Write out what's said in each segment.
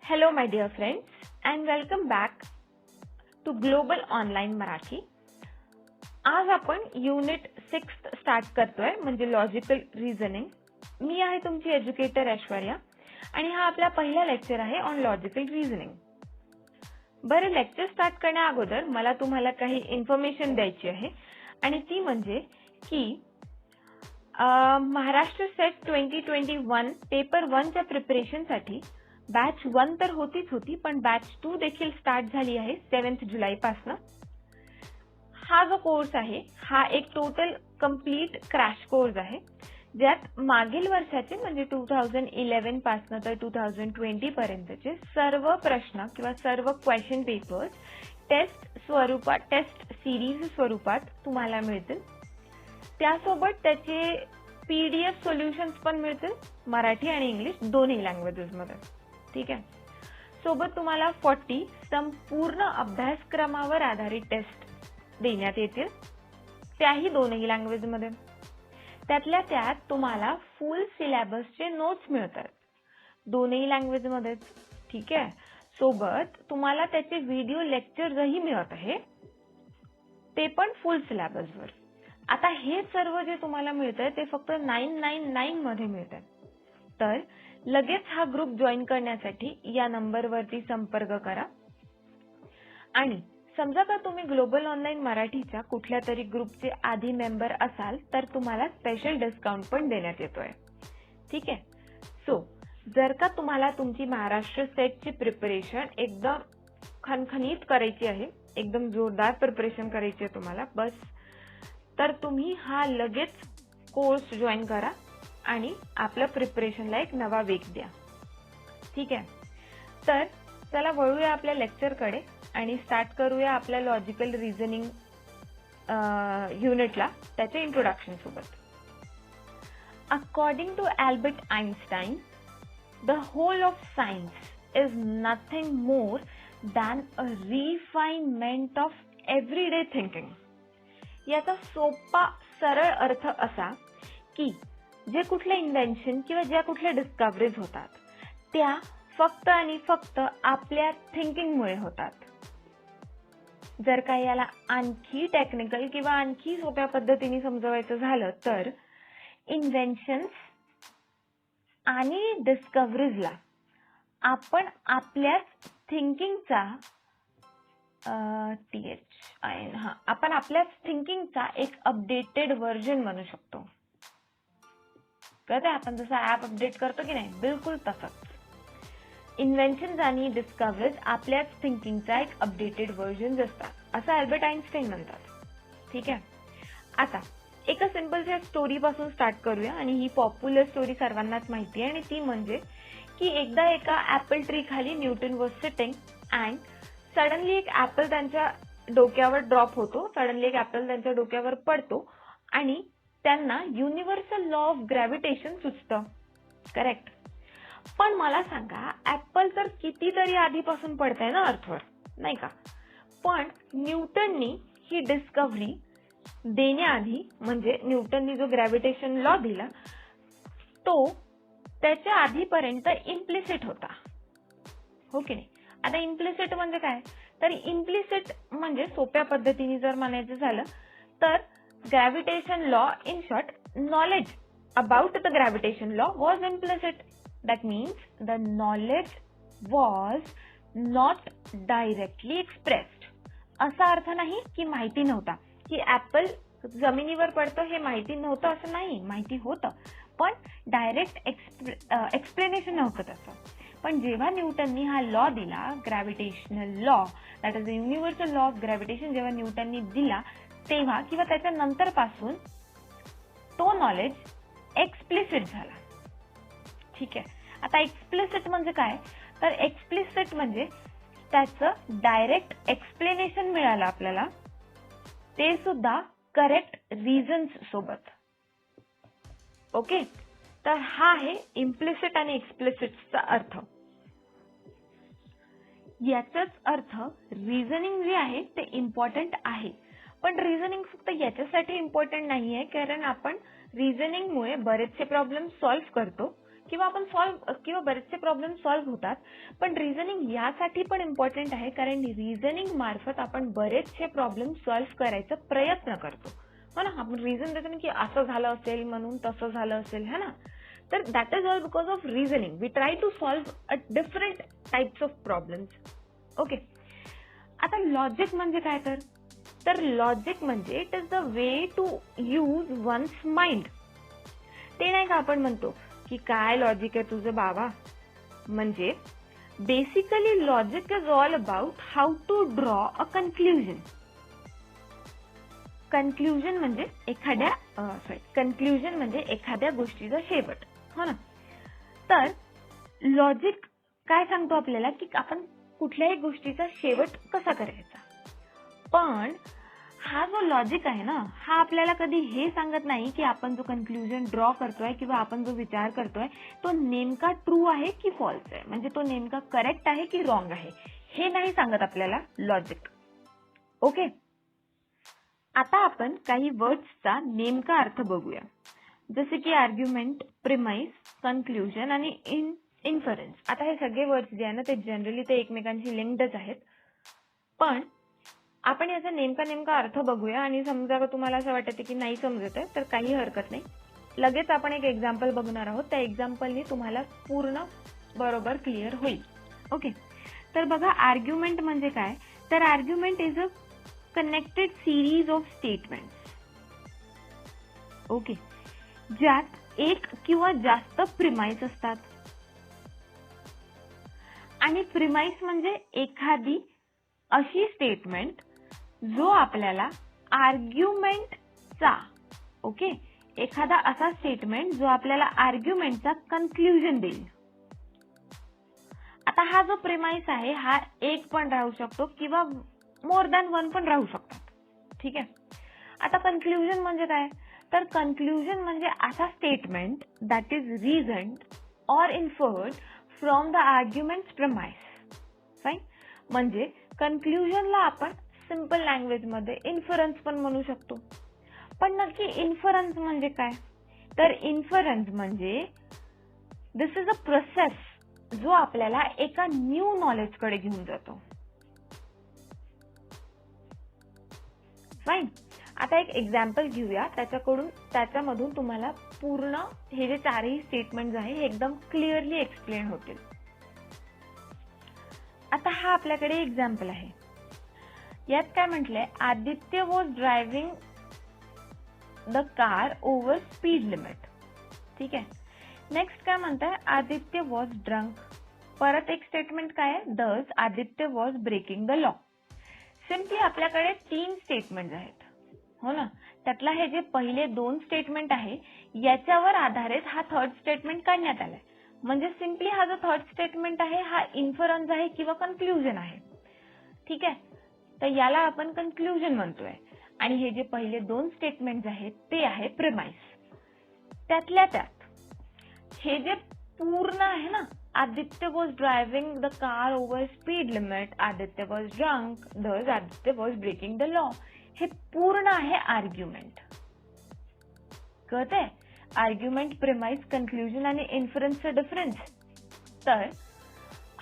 Hello my dear friends and welcome back to Global Online Marathi. आज आपण unit 6 start करतोय म्हणजे logical reasoning. मी आहे तुमची एज्युकेटर ऐश्वर्या आणि हा आपला पहिला लेक्चर आहे ऑन लॉजिकल रिझनिंग. बरं, लेक्चर स्टार्ट करण्या अगोदर मला तुम्हाला काही इन्फॉर्मेशन द्यायची आहे आणि ती म्हणजे की महाराष्ट्र सेट 2021 पेपर 1 च्या प्रिपरेशन साठी बॅच 1 तर होतीच होती पण बॅच 2 देखील स्टार्ट झाली आहे 7 जुलै पासून. हा जो कोर्स आहे हा एक टोटल कंप्लीट क्रॅश कोर्स आहे ज्यात मागील वर्षाचे म्हणजे 2011 पासून तर 2020 पर्यंतचे सर्व प्रश्न किंवा सर्व क्वेश्चन पेपर्स टेस्ट स्वरूपात टेस्ट सिरीज स्वरूपात तुम्हाला मिळतील. त्यासोबत त्याचे पीडीएफ सोल्युशन्स पण मिळतील मराठी आणि इंग्लिश दोन्ही लँग्वेजेस मध्ये. ठीक आहे. सोबत तुम्हाला 40 संपूर्ण अभ्यासक्रमावर आधारित टेस्ट देण्यात येतील त्याही दोन्ही लँग्वेज मध्ये. त्यातल्या त्यात तुम्हाला फुल सिलेबसचे नोट्स मिळतात दोन्ही लँग्वेज मध्ये. ठीक आहे. सोबत तुम्हाला त्याचे व्हिडिओ लेक्चरही मिळत आहे ते पण फुल सिलेबसवर. आता हे सर्व जे तुम्हाला मिळतंय ते फक्त 999 मध्ये मिळतंय. तर लगेच हा ग्रुप जॉईन करण्यासाठी या नंबरवरती संपर्क करा आणि समजा का तुम्ही ग्लोबल ऑनलाईन मराठीच्या कुठल्या तरी ग्रुपचे आधी मेंबर असाल तर तुम्हाला स्पेशल डिस्काउंट पण देण्यात येतोय. ठीक आहे. सो जर का तुम्हाला तुमची महाराष्ट्र सेटची प्रिपरेशन एकदम खणखणीत करायची आहे, एकदम जोरदार प्रिपरेशन करायची आहे तुम्हाला बस, तर तुम्ही हा लगेच कोर्स जॉईन करा आणि आपल्या प्रिपरेशनला एक नवा वेग द्या. ठीक आहे. तर चला वळूया आपल्या लेक्चरकडे आणि स्टार्ट करूया आपल्या लॉजिकल रिझनिंग युनिटला त्याचे इंट्रोडक्शन सोबत. According to Albert Einstein, the whole of science is nothing more than a refinement of everyday thinking. याचा सोपा सरळ अर्थ असा की जे कुठले इन्व्हेन्शन किंवा ज्या कुठल्या डिस्कव्हरीज होतात त्या फक्त आणि फक्त आपल्या थिंकिंगमुळे होतात. जर का याला आणखी टेक्निकल किंवा आणखी सोप्या पद्धतीने समजवायचं झालं तर इन्व्हेन्शन्स आणि डिस्कव्हरीजला आपण आपल्याच थिंकिंगचा आपण आपल्याच थिंकिंगचा एक अपडेटेड व्हर्जन म्हणू शकतो. कळतंय? आपण जसं ऍप अपडेट करतो की नाही, बिलकुल तसंच इन्व्हेन्शन्स आणि डिस्कव्हरीज आपल्याच थिंकिंगचा एक अपडेटेड व्हर्जन असतात असं अल्बर्ट आइन्स्टाइन म्हणतात. ठीक आहे. आता एका सिंपलच्या स्टोरी पासून स्टार्ट करूया आणि ही पॉप्युलर स्टोरी सर्वांनाच माहिती आहे आणि ती म्हणजे की एकदा एका ऍपल ट्री खाली Newton was sitting and suddenly एक ऍपल त्यांच्या डोक्यावर ड्रॉप होतो. सडनली एक ऍपल त्यांच्या डोक्यावर पडतो आणि त्यांना युनिव्हर्सल लॉ ऑफ ग्रॅव्हिटेशन सुचतं. करेक्ट. पण मला सांगा ऍपल तर कितीतरी आधीपासून पडतंय ना अर्थवर, नाही का? पण न्यूटननी ही डिस्कव्हरी देण्याआधी म्हणजे न्यूटननी जो ग्रॅव्हिटेशन लॉ दिला तो त्याच्या आधीपर्यंत इम्प्लिसिट होता. हो की नाही? आता इम्प्लिसिट म्हणजे काय? तर इम्प्लिसिट म्हणजे सोप्या पद्धतीने जर म्हणायचं झालं तर gravitation law, in short knowledge about the gravitation law was implicit. That means the knowledge was not directly expressed. असा अर्थ नाही की माहिती नव्हता, की ऍपल जमिनीवर पडतं हे माहिती नव्हतं असं नाही, माहिती होतं पण डायरेक्ट एक्सप्लेनेशन नव्हतं त्याचं. पण जेव्हा न्यूटननी हा लॉ दिला gravitational law, that is the universal law of gravitation, जेव्हा न्यूटननी दिला तेव्हा किंवा त्याच्या नंतर पासून तो नॉलेज एक्सप्लिसिट झाला. ठीक आहे. आता एक्सप्लिसिट म्हणजे काय? तर एक्सप्लिसिट म्हणजे त्याचं डायरेक्ट एक्सप्लेनेशन मिळालं आपल्याला, ते सुद्धा करेक्ट रिझन्स सोबत. ओके. तर हा आहे इम्प्लिसिट आणि एक्सप्लिसिटचा अर्थ. याचाच अर्थ रिझनिंग जे आहे ते इम्पॉर्टंट आहे, पण रिझनिंग फक्त याच्यासाठी इम्पॉर्टंट नाहीये कारण आपण रिझनिंगमुळे बरेचसे प्रॉब्लेम सॉल्व्ह करतो किंवा आपण किंवा बरेचसे प्रॉब्लेम सॉल्व्ह होतात, पण रिझनिंग यासाठी पण इम्पॉर्टंट आहे कारण रिझनिंग मार्फत आपण बरेचसे प्रॉब्लेम सॉल्व्ह करायचा प्रयत्न करतो, हो ना. आपण रिझन देतो ना की असं झालं असेल म्हणून तसं झालं असेल, है ना. तर that is all because of reasoning. We try to solve a different types of problems. Okay. आता लॉजिक म्हणजे काय तर लॉजिक म्हणजे it is the way to use one's mind. ते नाही का आपण म्हणतो की काय लॉजिक आहे तुझं बाबा. म्हणजे basically logic is all about how to draw a conclusion. Conclusion म्हणजे एखाद्या गोष्टीचा शेवट, हो ना. तर लॉजिक काय सांगतो आपल्याला की आपण कुठल्याही गोष्टीचा शेवट कसा करायचा. पण हा जो लॉजिक आहे ना, हा आपल्याला कधी हे सांगत नाही की आपण जो कन्क्ल्युजन ड्रॉ करतोय किंवा आपण जो विचार करतोय तो नेमका ट्रू आहे की फॉल्स आहे, म्हणजे तो नेमका करेक्ट आहे की रॉंग आहे, हे नाही सांगत आपल्याला लॉजिक. ओके. आता आपण काही वर्ड्सचा नेमका अर्थ बघूया, जसे की आर्ग्युमेंट, प्रिमाइस, कन्क्ल्युजन आणि इन्फरन्स. आता हे सगळे वर्ड्स जे आहे ना ते जनरली ते एकमेकांशी लिंक्डच आहेत, पण आपण याचा नेमका अर्थ बघूया. आणि समजा तुम्हाला असं वाटतं की नाही समजत आहे तर काही हरकत नाही, लगेच आपण एक एक्झाम्पल बघणार आहोत. त्या एक्झाम्पलनी तुम्हाला पूर्ण बरोबर क्लिअर होईल. ओके. तर बघा, आर्ग्युमेंट म्हणजे काय तर argument is a connected series of statements. Okay. ज्यात एक किंवा जास्त प्रिमाइस असतात. आणि प्रिमाइस म्हणजे एखादी अशी स्टेटमेंट जो आपल्याला आर्ग्युमेंटचा, ओके, एखादा असा स्टेटमेंट जो आपल्याला आर्ग्युमेंटचा कन्क्ल्युजन देईल. आता हा जो प्रिमाइस आहे हा एक पण राहू शकतो किंवा मोर दॅन वन पण राहू शकतात. ठीक आहे. आता कन्क्ल्युजन म्हणजे काय तर कन्क्ल्युजन म्हणजे असा statement that is reasoned or inferred from the argument premise. Fine. म्हणजे कन्क्ल्युजनला आपण सिंपल लँग्वेज मध्ये इन्फरन्स पण म्हणू शकतो. पण नक्की इन्फरन्स म्हणजे काय तर इन्फरन्स म्हणजे दिस इज अ प्रोसेस जो आपल्याला एका न्यू नॉलेजकडे घेऊन जातो. फाईन. आता एक एक्झाम्पल घेऊया, त्याच्यामधून तुम्हाला पूर्ण हे जे चारही स्टेटमेंट आहे हे एकदम क्लिअरली एक्सप्लेन होतील. आता हा आपल्याकडे एक्झाम्पल आहे. यात काय म्हटलंय, Aditya was driving the car over speed limit. ठीक आहे. नेक्स्ट काय म्हणताय, आदित्य वॉज ड्रंक. परत एक स्टेटमेंट काय आहे, thus Aditya was breaking the law. Simply आपल्याकडे 3 स्टेटमेंट आहेत, हो ना. त्यातला हे जे पहिले 2 स्टेटमेंट आहे याच्यावर आधारित हा थर्ड स्टेटमेंट काढण्यात आलाय. म्हणजे सिम्पली हा जो थर्ड स्टेटमेंट आहे हा इन्फरन्स आहे किंवा कन्क्ल्युजन आहे. ठीक आहे. तर याला आपण कन्क्ल्युजन म्हणतोय. आणि हे जे पहिले 2 स्टेटमेंट आहेत ते आहे प्रिमाइस. त्यातल्या त्यात हे जे पूर्ण आहे ना, Aditya was driving the car over speed limit, Aditya was drunk, thus Aditya was breaking the law, हे पूर्ण आहे आर्ग्युमेंट. कळतंय आर्ग्युमेंट, प्रिमाइस, कन्क्ल्युजन आणि इन्फरन्सचा डिफरन्स. तर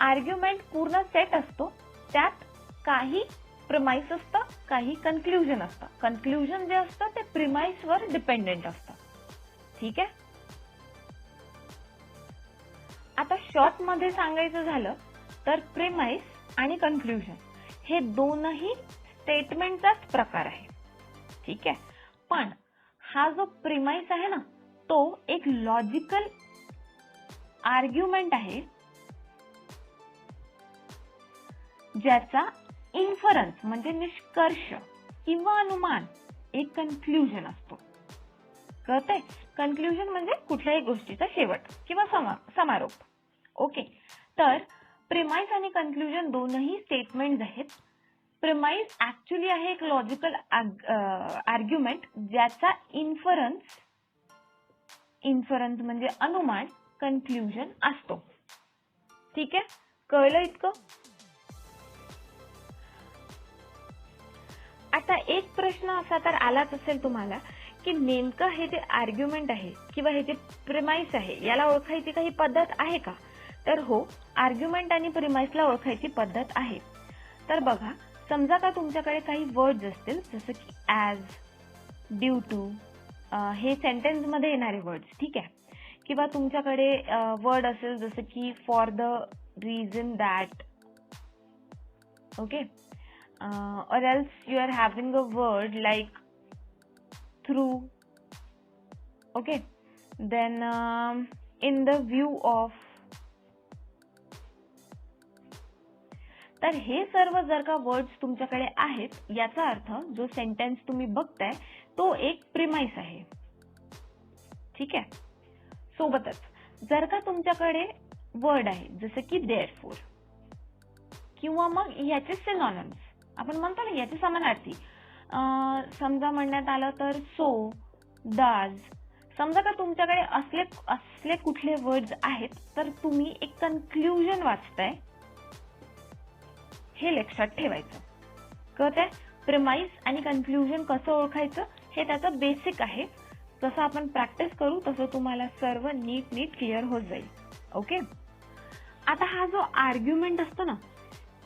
आर्ग्युमेंट पूर्ण सेट असतो, त्यात काही प्रिमाइस असतं, काही कन्क्ल्युजन असतं. कन्क्ल्युजन जे असतं ते प्रिमाइस वर डिपेंडेंट असतं. ठीक आहे. आता शॉर्ट मध्ये सांगायचं झालं तर प्रिमाइस आणि कन्क्ल्युजन हे दोनही स्टेटमेंटचाच प्रकार आहे. ठीक आहे. पण हा जो प्रिमाइस आहे ना तो एक लॉजिकल आर्ग्युमेंट आहे ज्याचा इन्फरन्स म्हणजे निष्कर्ष किंवा अनुमान एक कन्क्ल्युजन असतो. कळतंय. कन्क्ल्युजन म्हणजे कुठल्याही गोष्टीचा शेवट किंवा समारोप. ओके. तर प्रिमाइस आणि कन्क्ल्युजन दोनही स्टेटमेंट्स आहेत. प्रिमाइस ऍक्च्युली आहे एक लॉजिकल आर्ग्युमेंट ज्याचा इन्फरन्स म्हणजे अनुमान, कन्क्ल्युजन असतो. ठीक आहे. कळलं इतकं. आता एक प्रश्न असा तर आलाच असेल तुम्हाला की नेमकं हे जे आर्ग्युमेंट आहे किंवा हे जे प्रिमाइस आहे याला ओळखायची काही पद्धत आहे का? तर हो, आर्ग्युमेंट आणि प्रिमाइसला ओळखायची पद्धत आहे. तर बघा, समजा का तुमच्याकडे काही वर्ड्स असतील जसं की ॲज, ड्यू टू, हे सेंटेन्स मध्ये येणारे वर्ड्स, ठीक आहे. किंवा तुमच्याकडे वर्ड असेल जसं की for the reason that, okay, or else you are having a word like through, okay, then in the view of. तर हे सर्व जर का वर्ड्स तुमच्याकडे आहेत याचा अर्थ जो सेंटेन्स तुम्ही बघताय तो एक प्रिमाइस आहे, ठीक आहे. सोबतच जर का तुमच्याकडे वर्ड आहे जसं की देअरफॉर किंवा मग याचे सिनॉनिम्स, आपण म्हणतो ना याचे समानार्थी, समजा म्हणण्यात आलं तर सो, डाज. समजा का तुमच्याकडे असले कुठले वर्ड्स आहेत तर तुम्ही एक कन्क्लुजन वाचताय, हे लक्षात ठेवायचं. कळतंय? प्रिमाइस आणि कन्क्लुजन कसं ओळखायचं हे त्याचं बेसिक आहे. जसं आपण प्रॅक्टिस करू तसं तुम्हाला सर्व नीट क्लिअर होत जाईल. ओके. आता हा जो आर्ग्युमेंट असतो ना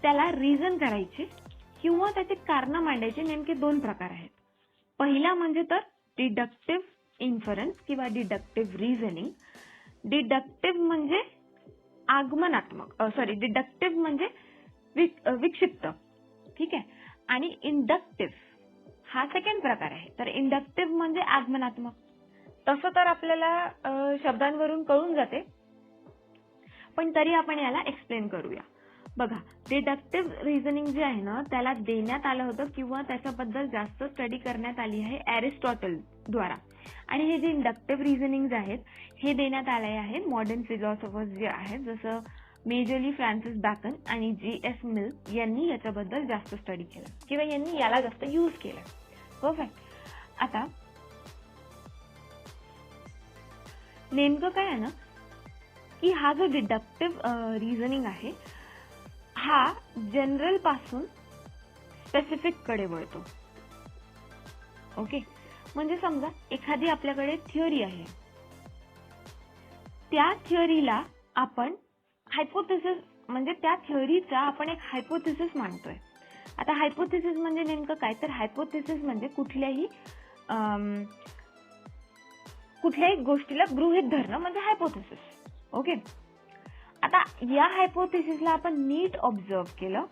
त्याला रिझन करायचे किंवा त्याचे कारण मांडायचे नेमके दोन प्रकार आहेत. पहिला म्हणजे तर डिडक्टिव्ह इन्फरन्स किंवा डिडक्टिव्ह रिझनिंग. डिडक्टिव्ह म्हणजे डिडक्टिव्ह म्हणजे विक्षिप्त, ठीक आहे. आणि इंडक्टिव्ह हा सेकंड प्रकार आहे. तर इंडक्टिव्ह म्हणजे आगमनात्मक. तसं तर आपल्याला शब्दांवरून कळून जाते, पण तरी आपण याला एक्सप्लेन करूया. बघा, डिडक्टिव्ह रिझनिंग जे आहे ना त्याला देण्यात आलं होतं किंवा त्याच्याबद्दल जास्त स्टडी करण्यात आली आहे एरिस्टॉटल द्वारा. आणि हे जे इंडक्टिव्ह रिझनिंग आहेत हे देण्यात आले आहे मॉडर्न फिलॉसॉफर्स जे आहेत जसं मेजरली फ्रान्सिस बॅकन आणि J.S. मिल यांनी याच्याबद्दल जास्त स्टडी केलं किंवा यांनी याला जास्त यूज केलं. परफेक्ट. आता नेमकं काय आहे ना की हा जो डिडक्टिव्ह रिझनिंग आहे हा जनरल पासून स्पेसिफिक कडे वळतो. ओके. म्हणजे समजा एखादी आपल्याकडे थिअरी आहे, त्या थिअरीला आपण हायपोथेसिस म्हणजे त्या थिअरीचा आपण एक हायपोथेसिस मांडतोय. आता हायपोथेसिस म्हणजे नेमकं काय? तर हायपोथेसिस म्हणजे कुठल्याही गोष्टीला गृहीत धरणं म्हणजे हायपोथेसिस. ओके. आता या हायपोथेसिसला आपण नीट ऑब्झर्व केलं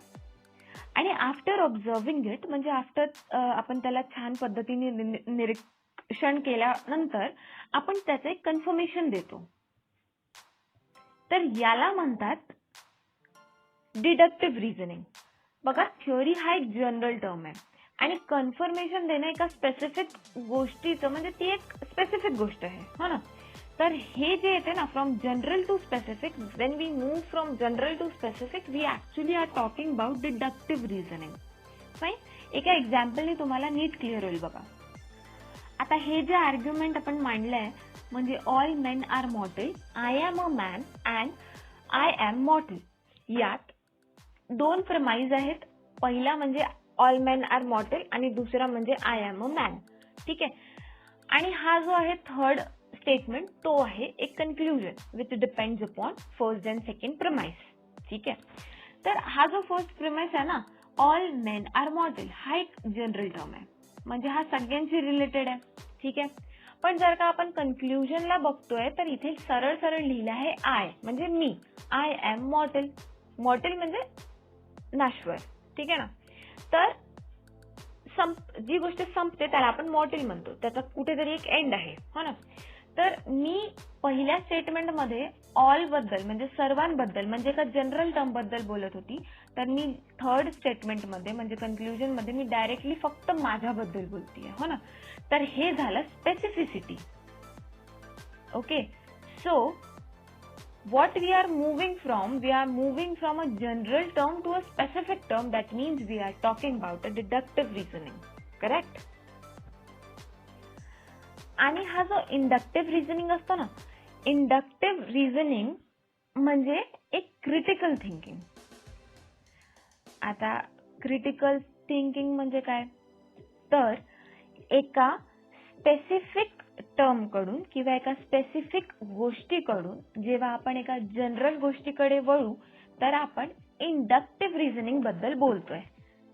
आणि आफ्टर ऑब्झर्विंग इट म्हणजे आपण त्याला छान पद्धतीने निरीक्षण केल्यानंतर आपण त्याचे कन्फर्मेशन देतो. तर याला म्हणतात डिडक्टिव्ह रिझनिंग. बघा, थिअरी हा एक जनरल टर्म आहे आणि कन्फर्मेशन देणं एका स्पेसिफिक गोष्टीचं म्हणजे ती एक स्पेसिफिक गोष्ट आहे, हो ना. तर हे जे येते ना from general to specific, when we move from general to specific we actually are talking about deductive reasoning. Fine. एका एक्झाम्पलने तुम्हाला नीट क्लिअर होईल. बघा, आता हे जे आर्ग्युमेंट आपण मांडलंय म्हणजे all men are mortal, I am a man and I am mortal, यात दोन प्रमाइज आहेत. पहिला म्हणजे ऑल मेन आर मॉर्टल आणि दुसरा म्हणजे आय एम अ मॅन, ठीक आहे. आणि हा जो आहे थर्ड स्टेटमेंट तो आहे एक conclusion which depends upon first and second premise, ठीक आहे. तर हा जो फर्स्ट प्रमाइस आहे ना ऑल मेन आर मॉर्टल हा एक जनरल टर्म आहे म्हणजे हा सगळ्यांशी रिलेटेड आहे, ठीक आहे. पण जर का आपण कन्क्लुजनला बघतोय तर इथे सरळ लिहिलं आहे आय म्हणजे मी, आय एम मॉर्टल. मॉर्टल म्हणजे नाशवर, ठीक आहे ना. तर जी गोष्ट संपते त्याला आपण मॉर्टल म्हणतो, त्याचा कुठेतरी एक एंड आहे, हो ना. तर मी पहिल्या स्टेटमेंट मध्ये ऑल बद्दल म्हणजे सर्वांबद्दल म्हणजे एका जनरल टर्म बद्दल बोलत होती, तर मी थर्ड स्टेटमेंट मध्ये म्हणजे कन्क्लुजन मध्ये मी डायरेक्टली फक्त माझ्याबद्दल बोलतीये, हो ना. तर हे झालं specificity. Okay. So what we are moving from a general term to a specific term. That means we are talking about a deductive reasoning, correct? आणि हा जो इंडक्टिव्ह रिझनिंग असतो ना, इंडक्टिव्ह रिझनिंग म्हणजे एक क्रिटिकल थिंकिंग. आता critical thinking म्हणजे काय? तर एका स्पेसिफिक टर्म कडून किंवा एका स्पेसिफिक गोष्टीकडून जेव्हा आपण एका जनरल गोष्टीकडे वळू तर आपण इंडक्टिव्ह रिझनिंग बद्दल बोलतोय.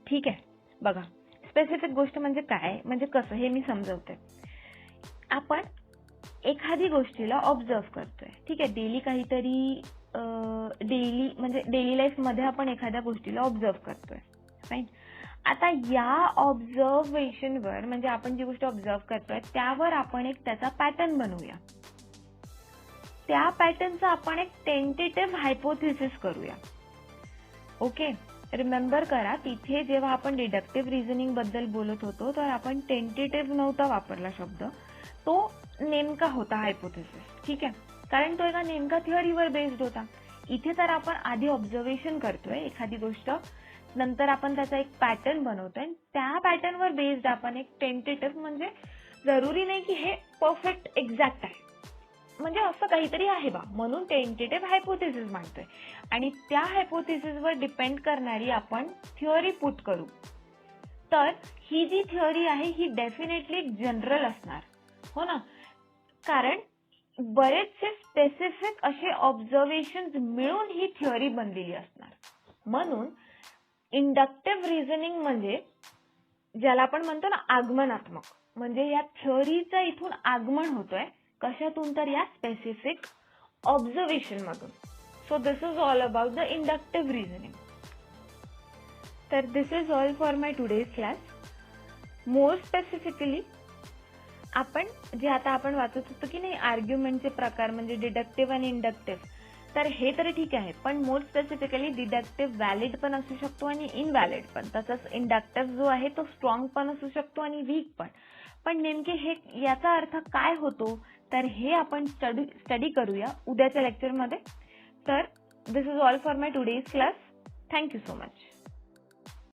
ठीक आहे, बघा स्पेसिफिक गोष्ट म्हणजे काय, म्हणजे कसं हे मी समजवते. आपण एखादी गोष्टीला ऑब्झर्व करतोय. ठीक आहे, डेली काहीतरी डेली लाईफ मध्ये आपण एखाद्या गोष्टीला ऑब्झर्व करतोय. राईट. आता या ऑब्झर्वेशनवर म्हणजे आपण जी गोष्ट ऑब्झर्व करतोय त्यावर आपण एक त्याचा पॅटर्न बनवूया. त्या पॅटर्नचा आपण एक टेंटेटिव्ह हायपोथेसिस करूया. ओके, रिमेंबर करा तिथे जेव्हा आपण डिडक्टिव्ह रिझनिंग बद्दल बोलत होतो तर आपण टेंटेटिव्ह नव्हता वापरला शब्द, तो नेमका होता हायपोथेसिस. ठीक आहे, कारण तो एका नेमका थिअरीवर बेस्ड होता. इथे तर आपण आधी ऑब्झर्वेशन करतोय एखादी गोष्ट, नंतर आपण त्याचा एक पॅटर्न बनवतोय, त्या पॅटर्नवर बेस्ड आपण एक टेंटेटिव्ह, म्हणजे जरुरी नाही की हे परफेक्ट एक्झॅक्ट आहे, म्हणजे असं काहीतरी आहे बा, म्हणून टेंटेटिव्ह हायपोथेसिस मांडतोय आणि त्या हायपोथेसिसवर डिपेंड करणारी आपण थिअरी पुट करू. तर ही जी थिअरी आहे ही डेफिनेटली जनरल असणार, हो ना, कारण बरेचसे स्पेसिफिक असे ऑब्झर्वेशन मिळून ही थिअरी बनलेली असणार. म्हणून इंडक्टिव्ह रिझनिंग म्हणजे ज्याला आपण म्हणतो ना आगमनात्मक, म्हणजे या थिअरीचं इथून आगमन होतोय. कशातून, तर या स्पेसिफिक ऑब्झर्वेशन मधून. So this is all about the inductive reasoning. तर this is all for my today's class. More specifically आपण जे आता आपण वाचत होतो की नाही आर्ग्युमेंटचे प्रकार म्हणजे डिडक्टिव्ह आणि इंडक्टिव्ह, तर हे तर ठीक आहे, पण मोर स्पेसिफिकली डिडक्टिव्ह व्हॅलिड पण असू शकतो आणि इनव्हॅलिड पण. तसंच इंडक्टिव्ह जो आहे तो स्ट्रॉंग पण असू शकतो आणि वीक पण. पण नेमके हे याचा अर्थ काय होतो तर हे आपण स्टडी करूया उद्याच्या लेक्चरमध्ये. तर this is all for my today's class. Thank you so much.